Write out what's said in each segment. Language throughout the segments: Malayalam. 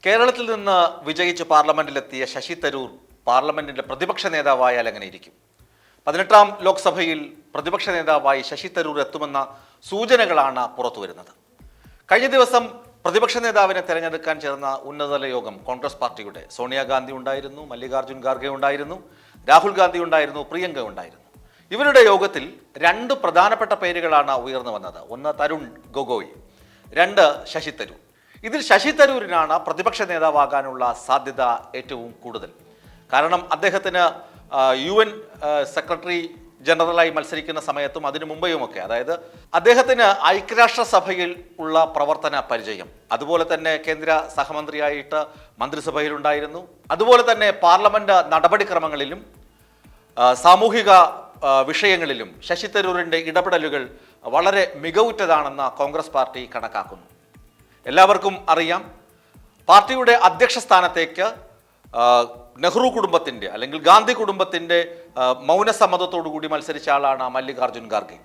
കേരളത്തിൽ നിന്ന് വിജയിച്ച് പാർലമെന്റിലെത്തിയ ശശി തരൂർ പാർലമെന്റിന്റെ പ്രതിപക്ഷ നേതാവായാൽ എങ്ങനെ ഇരിക്കും? 18ാം ലോക്സഭയിൽ പ്രതിപക്ഷ നേതാവായി ശശി തരൂർ എത്തുമെന്ന സൂചനകളാണ് പുറത്തുവരുന്നത്. കഴിഞ്ഞ ദിവസം പ്രതിപക്ഷ നേതാവിനെ തെരഞ്ഞെടുക്കാൻ ചേർന്ന ഉന്നതതല യോഗം കോൺഗ്രസ് പാർട്ടിയുടെ സോണിയാഗാന്ധി ഉണ്ടായിരുന്നു, മല്ലികാർജ്ജുൻ ഖാർഗെ ഉണ്ടായിരുന്നു, രാഹുൽ ഗാന്ധി ഉണ്ടായിരുന്നു, പ്രിയങ്ക ഉണ്ടായിരുന്നു. ഇവരുടെ യോഗത്തിൽ രണ്ട് പ്രധാനപ്പെട്ട പേരുകളാണ് ഉയർന്നു വന്നത്. ഒന്ന് തരുൺ ഗൊഗോയ്, രണ്ട് ശശി തരൂർ. ഇതിൽ ശശി തരൂരിനാണ് പ്രതിപക്ഷ നേതാവാകാനുള്ള സാധ്യത ഏറ്റവും കൂടുതൽ. കാരണം അദ്ദേഹത്തിന് UN സെക്രട്ടറി ജനറലായി മത്സരിക്കുന്ന സമയത്തും അതിനു മുമ്പെയുമൊക്കെ, അതായത് അദ്ദേഹത്തിന് ഐക്യരാഷ്ട്രസഭയിൽ ഉള്ള പ്രവർത്തന പരിചയം, അതുപോലെ തന്നെ കേന്ദ്ര സഹമന്ത്രിയായിട്ട് മന്ത്രിസഭയിലുണ്ടായിരുന്നു, അതുപോലെ തന്നെ പാർലമെന്റ് നടപടിക്രമങ്ങളിലും സാമൂഹിക വിഷയങ്ങളിലും ശശി തരൂരിൻ്റെ ഇടപെടലുകൾ വളരെ മികവുറ്റതാണെന്ന് കോൺഗ്രസ് പാർട്ടി കണക്കാക്കുന്നു. എല്ലാവർക്കും അറിയാം, പാർട്ടിയുടെ അധ്യക്ഷ സ്ഥാനത്തേക്ക് നെഹ്റു കുടുംബത്തിൻ്റെ അല്ലെങ്കിൽ ഗാന്ധി കുടുംബത്തിൻ്റെ മൗനസമ്മതത്തോടു കൂടി മത്സരിച്ച ആളാണ് മല്ലികാർജ്ജുൻ ഖാർഗെ.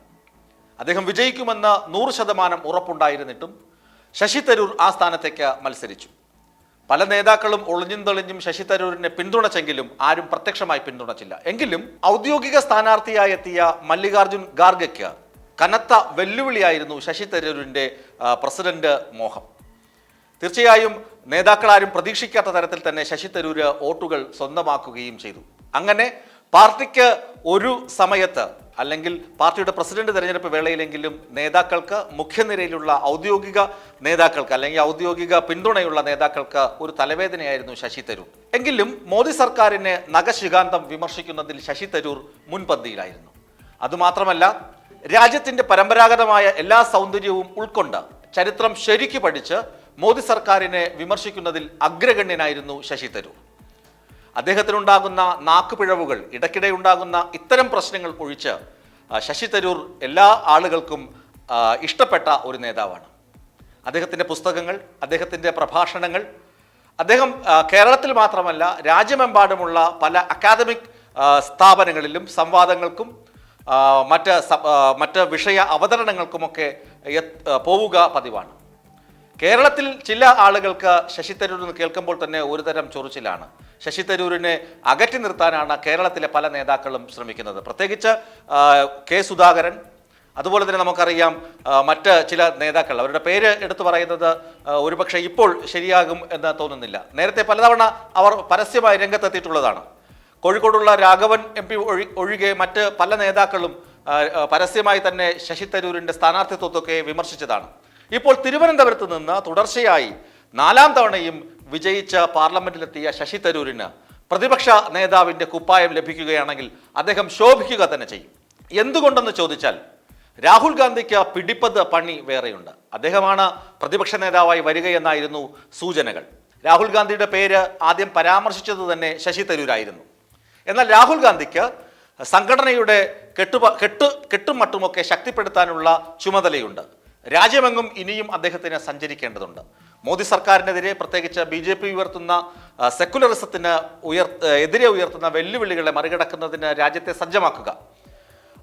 അദ്ദേഹം വിജയിക്കുമെന്ന് 100% ഉറപ്പുണ്ടായിരുന്നിട്ടും ശശി തരൂർ ആ സ്ഥാനത്തേക്ക് മത്സരിച്ചു. പല നേതാക്കളും ഒളിഞ്ഞും തെളിഞ്ഞും ശശി തരൂരിനെ പിന്തുണച്ചെങ്കിലും ആരും പ്രത്യക്ഷമായി പിന്തുണച്ചില്ല. എങ്കിലും ഔദ്യോഗിക സ്ഥാനാർത്ഥിയായി എത്തിയ മല്ലികാർജ്ജുൻ ഖാർഗെക്ക് കനത്ത വെല്ലുവിളിയായിരുന്നു ശശി തരൂരിൻ്റെ പ്രസിഡന്റ് മോഹം. തീർച്ചയായും നേതാക്കളാരും പ്രതീക്ഷിക്കാത്ത തരത്തിൽ തന്നെ ശശി തരൂര് വോട്ടുകൾ സ്വന്തമാക്കുകയും ചെയ്തു. അങ്ങനെ പാർട്ടിക്ക് ഒരു സമയത്ത് അല്ലെങ്കിൽ പാർട്ടിയുടെ പ്രസിഡന്റ് തെരഞ്ഞെടുപ്പ് വേളയിലെങ്കിലും നേതാക്കൾക്ക്, മുഖ്യനിരയിലുള്ള ഔദ്യോഗിക നേതാക്കൾക്ക് അല്ലെങ്കിൽ ഔദ്യോഗിക പിന്തുണയുള്ള നേതാക്കൾക്ക് ഒരു തലവേദനയായിരുന്നു ശശി തരൂർ. എങ്കിലും മോദി സർക്കാരിനെ നഖശിഖാന്തം വിമർശിക്കുന്നതിൽ ശശി തരൂർ മുൻപന്തിയിലായിരുന്നു. അതുമാത്രമല്ല, രാജ്യത്തിന്റെ പരമ്പരാഗതമായ എല്ലാ സൗന്ദര്യവും ഉൾക്കൊണ്ട് ചരിത്രം ശരിക്കു പഠിച്ച് മോദി സർക്കാരിനെ വിമർശിക്കുന്നതിൽ അഗ്രഗണ്യനായിരുന്നു ശശി തരൂർ. അദ്ദേഹത്തിനുണ്ടാകുന്ന നാക്കുപിഴവുകൾ, ഇടയ്ക്കിടെ ഉണ്ടാകുന്ന ഇത്തരം പ്രശ്നങ്ങൾ ഒഴിച്ച് ശശി തരൂർ എല്ലാ ആളുകൾക്കും ഇഷ്ടപ്പെട്ട ഒരു നേതാവാണ്. അദ്ദേഹത്തിൻ്റെ പുസ്തകങ്ങൾ, അദ്ദേഹത്തിൻ്റെ പ്രഭാഷണങ്ങൾ, അദ്ദേഹം കേരളത്തിൽ മാത്രമല്ല രാജ്യമെമ്പാടുമുള്ള പല അക്കാദമിക് സ്ഥാപനങ്ങളിലും സംവാദങ്ങൾക്കും മറ്റ് വിഷയ അവതരണങ്ങൾക്കുമൊക്കെ പോവുക പതിവാണ്. കേരളത്തിൽ ചില ആളുകൾക്ക് ശശി തരൂരിന് കേൾക്കുമ്പോൾ തന്നെ ഒരുതരം ചൊറിച്ചിലാണ്. ശശി തരൂരിനെ അകറ്റി നിർത്താനാണ് കേരളത്തിലെ പല നേതാക്കളും ശ്രമിക്കുന്നത്. പ്രത്യേകിച്ച് കെ സുധാകരൻ, അതുപോലെ തന്നെ നമുക്കറിയാം മറ്റ് ചില നേതാക്കൾ, അവരുടെ പേര് എടുത്തു പറയുന്നത് ഒരുപക്ഷെ ഇപ്പോൾ ശരിയാകും എന്ന് തോന്നുന്നില്ല. നേരത്തെ പലതവണ അവർ പരസ്യമായി രംഗത്തെത്തിയിട്ടുള്ളതാണ്. കോഴിക്കോടുള്ള രാഘവൻ MP ഒഴികെ മറ്റ് പല നേതാക്കളും പരസ്യമായി തന്നെ ശശി തരൂരിൻ്റെ സ്ഥാനാർത്ഥിത്വത്തൊക്കെ വിമർശിച്ചതാണ്. ഇപ്പോൾ തിരുവനന്തപുരത്ത് നിന്ന് തുടർച്ചയായി 4ാം തവണയും വിജയിച്ച പാർലമെന്റിലെത്തിയ ശശി തരൂരിന് പ്രതിപക്ഷ നേതാവിൻ്റെ കുപ്പായം ലഭിക്കുകയാണെങ്കിൽ അദ്ദേഹം ശോഭിക്കുക തന്നെ ചെയ്യും. എന്തുകൊണ്ടെന്ന് ചോദിച്ചാൽ, രാഹുൽ ഗാന്ധിക്ക് പിടിപ്പത് പണി വേറെയുണ്ട്. അദ്ദേഹമാണ് പ്രതിപക്ഷ നേതാവായി വരികയെന്നായിരുന്നു സൂചനകൾ. രാഹുൽ ഗാന്ധിയുടെ പേര് ആദ്യം പരാമർശിച്ചത് തന്നെ ശശി തരൂരായിരുന്നു. എന്നാൽ രാഹുൽ ഗാന്ധിക്ക് സംഘടനയുടെ കെട്ടുമട്ടുമൊക്കെ ശക്തിപ്പെടുത്താനുള്ള ചുമതലയുണ്ട്. രാജ്യമെങ്ങും ഇനിയും അദ്ദേഹത്തിന് സഞ്ചരിക്കേണ്ടതുണ്ട്. മോദി സർക്കാരിനെതിരെ, പ്രത്യേകിച്ച് BJP ഉയർത്തുന്ന സെക്കുലറിസത്തിന് എതിരെ ഉയർത്തുന്ന വെല്ലുവിളികളെ മറികടക്കുന്നതിന് രാജ്യത്തെ സജ്ജമാക്കുക.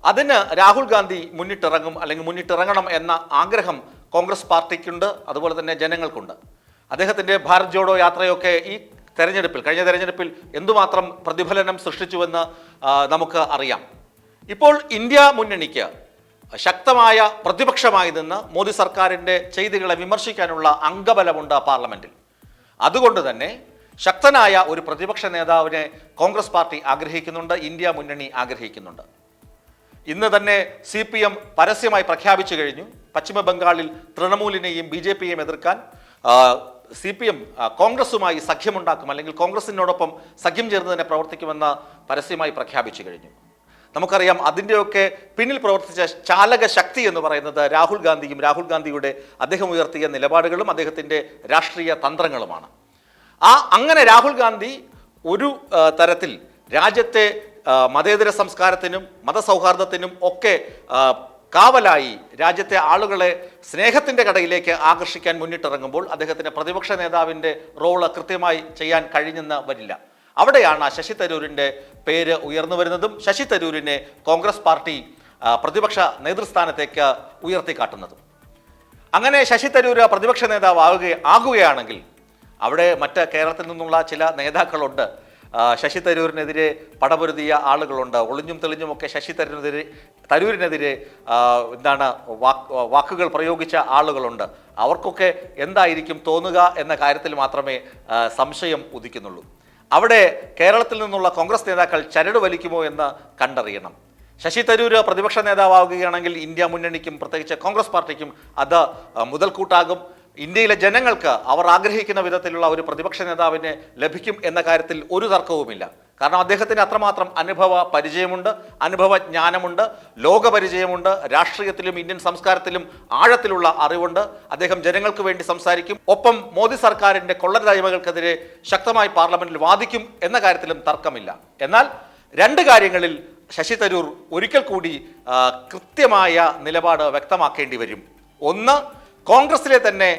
അതിന് രാഹുൽ ഗാന്ധി മുന്നിട്ടിറങ്ങും അല്ലെങ്കിൽ മുന്നിട്ടിറങ്ങണം എന്ന ആഗ്രഹം കോൺഗ്രസ് പാർട്ടിക്കുണ്ട്, അതുപോലെ തന്നെ ജനങ്ങൾക്കുണ്ട്. അദ്ദേഹത്തിൻ്റെ ഭാരത് ജോഡോ യാത്രയൊക്കെ ഈ കഴിഞ്ഞ തെരഞ്ഞെടുപ്പിൽ എന്തുമാത്രം പ്രതിഫലനം സൃഷ്ടിച്ചുവെന്ന് നമുക്ക് അറിയാം. ഇപ്പോൾ ഇന്ത്യ മുന്നണിക്ക് ശക്തമായ പ്രതിപക്ഷമായി നിന്ന് മോദി സർക്കാരിൻ്റെ ചെയ്തികളെ വിമർശിക്കാനുള്ള അംഗബലമുണ്ട് പാർലമെന്റിൽ. അതുകൊണ്ട് തന്നെ ശക്തനായ ഒരു പ്രതിപക്ഷ നേതാവിനെ കോൺഗ്രസ് പാർട്ടി ആഗ്രഹിക്കുന്നുണ്ട്, ഇന്ത്യ മുന്നണി ആഗ്രഹിക്കുന്നുണ്ട്. ഇന്ന് തന്നെ CPM പരസ്യമായി പ്രഖ്യാപിച്ചു കഴിഞ്ഞു, പശ്ചിമ ബംഗാളിൽ തൃണമൂലിനെയും BJPയെയും എതിർക്കാൻ CPM കോൺഗ്രസുമായി സഖ്യമുണ്ടാക്കും, അല്ലെങ്കിൽ കോൺഗ്രസിനോടൊപ്പം സഖ്യം ചേർന്ന് തന്നെ പ്രവർത്തിക്കുമെന്ന് പരസ്യമായി പ്രഖ്യാപിച്ചു കഴിഞ്ഞു. നമുക്കറിയാം, അതിൻ്റെയൊക്കെ പിന്നിൽ പ്രവർത്തിച്ച ചാലക ശക്തി എന്ന് പറയുന്നത് രാഹുൽ ഗാന്ധിയും അദ്ദേഹം ഉയർത്തിയ നിലപാടുകളും അദ്ദേഹത്തിൻ്റെ രാഷ്ട്രീയ തന്ത്രങ്ങളുമാണ്. അങ്ങനെ രാഹുൽ ഗാന്ധി ഒരു തരത്തിൽ രാജ്യത്തെ മതേതര സംസ്കാരത്തിനും മതസൗഹാർദ്ദത്തിനും ഒക്കെ കാവലായി രാജ്യത്തെ ആളുകളെ സ്നേഹത്തിൻ്റെ കടയിലേക്ക് ആകർഷിക്കാൻ മുന്നിട്ടിറങ്ങുമ്പോൾ അദ്ദേഹത്തിന് പ്രതിപക്ഷ നേതാവിൻ്റെ റോള് കൃത്യമായി ചെയ്യാൻ കഴിഞ്ഞെന്ന് വരില്ല. അവിടെയാണ് ശശി തരൂരിൻ്റെ പേര് ഉയർന്നു വരുന്നതും ശശി തരൂരിനെ കോൺഗ്രസ് പാർട്ടി പ്രതിപക്ഷ നേതൃസ്ഥാനത്തേക്ക് ഉയർത്തിക്കാട്ടുന്നതും. അങ്ങനെ ശശി തരൂർ പ്രതിപക്ഷ നേതാവ് ആകുകയാണെങ്കിൽ അവിടെ മറ്റ് കേരളത്തിൽ നിന്നുള്ള ചില നേതാക്കളുണ്ട്. ശശി തരൂരിനെതിരെ പടപൊരുതിയ ആളുകളുണ്ട്. ഒളിഞ്ഞും തെളിഞ്ഞുമൊക്കെ ശശി തരൂരിനെതിരെ വാക്കുകൾ പ്രയോഗിച്ച ആളുകളുണ്ട്. അവർക്കൊക്കെ എന്തായിരിക്കും തോന്നുക എന്ന കാര്യത്തിൽ മാത്രമേ സംശയം ഉദിക്കുന്നുള്ളൂ. അവിടെ കേരളത്തിൽ നിന്നുള്ള കോൺഗ്രസ് നേതാക്കൾ ചരട് വലിക്കുമോ എന്ന് കണ്ടറിയണം. ശശി തരൂര് പ്രതിപക്ഷ നേതാവാകുകയാണെങ്കിൽ ഇന്ത്യ മുന്നണിക്കും പ്രത്യേകിച്ച് കോൺഗ്രസ് പാർട്ടിക്കും അത് മുതൽക്കൂട്ടാകും. ഇന്ത്യയിലെ ജനങ്ങൾക്ക് അവർ ആഗ്രഹിക്കുന്ന വിധത്തിലുള്ള ഒരു പ്രതിപക്ഷ നേതാവിനെ ലഭിക്കും എന്ന കാര്യത്തിൽ ഒരു തർക്കവുമില്ല. കാരണം അദ്ദേഹത്തിന് അത്രമാത്രം അനുഭവ പരിചയമുണ്ട്, അനുഭവജ്ഞാനമുണ്ട്, ലോകപരിചയമുണ്ട്, രാഷ്ട്രീയത്തിലും ഇന്ത്യൻ സംസ്കാരത്തിലും ആഴത്തിലുള്ള അറിവുണ്ട്. അദ്ദേഹം ജനങ്ങൾക്ക് വേണ്ടി സംസാരിക്കും. ഒപ്പം മോദി സർക്കാരിൻ്റെ കൊള്ളരുതായ്മകൾക്കെതിരെ ശക്തമായി പാർലമെന്റിൽ വാദിക്കും എന്ന കാര്യത്തിലും തർക്കമില്ല. എന്നാൽ രണ്ട് കാര്യങ്ങളിൽ ശശി തരൂർ ഒരിക്കൽ കൂടി കൃത്യമായ നിലപാട് വ്യക്തമാക്കേണ്ടി വരും. ഒന്ന്, കോൺഗ്രസിലെ തന്നെ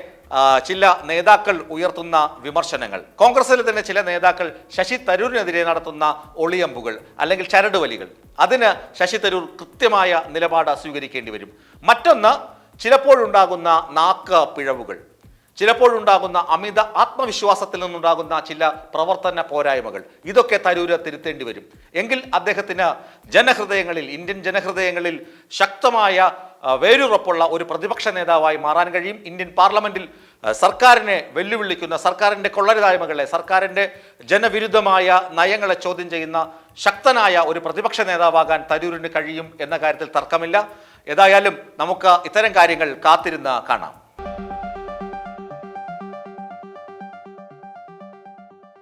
ചില നേതാക്കൾ ഉയർത്തുന്ന വിമർശനങ്ങൾ, കോൺഗ്രസിലെ തന്നെ ചില നേതാക്കൾ ശശി തരൂരിനെതിരെ നടത്തുന്ന ഒളിയമ്പുകൾ അല്ലെങ്കിൽ ചരടുവലികൾ, അതിന് ശശി തരൂർ കൃത്യമായ നിലപാട് സ്വീകരിക്കേണ്ടി വരും. മറ്റൊന്ന്, ചിലപ്പോഴുണ്ടാകുന്ന നാക്ക് പിഴവുകൾ, ചിലപ്പോഴുണ്ടാകുന്ന അമിത ആത്മവിശ്വാസത്തിൽ നിന്നുണ്ടാകുന്ന ചില പ്രവർത്തന പോരായ്മകൾ, ഇതൊക്കെ തരൂര് തിരുത്തേണ്ടി വരും. എങ്കിൽ അദ്ദേഹത്തിന് ജനഹൃദയങ്ങളിൽ, ഇന്ത്യൻ ജനഹൃദയങ്ങളിൽ ശക്തമായ വേരുറപ്പുള്ള ഒരു പ്രതിപക്ഷ നേതാവായി മാറാൻ കഴിയും. ഇന്ത്യൻ പാർലമെന്റിൽ സർക്കാരിനെ വെല്ലുവിളിക്കുന്ന, സർക്കാരിൻ്റെ കൊള്ളരുതായ്മകളെ, സർക്കാരിൻ്റെ ജനവിരുദ്ധമായ നയങ്ങളെ ചോദ്യം ചെയ്യുന്ന ശക്തനായ ഒരു പ്രതിപക്ഷ നേതാവാകാൻ തരൂരിന് കഴിയും എന്ന കാര്യത്തിൽ തർക്കമില്ല. ഏതായാലും നമുക്ക് ഇത്തരം കാര്യങ്ങൾ കാത്തിരുന്ന് കാണാം.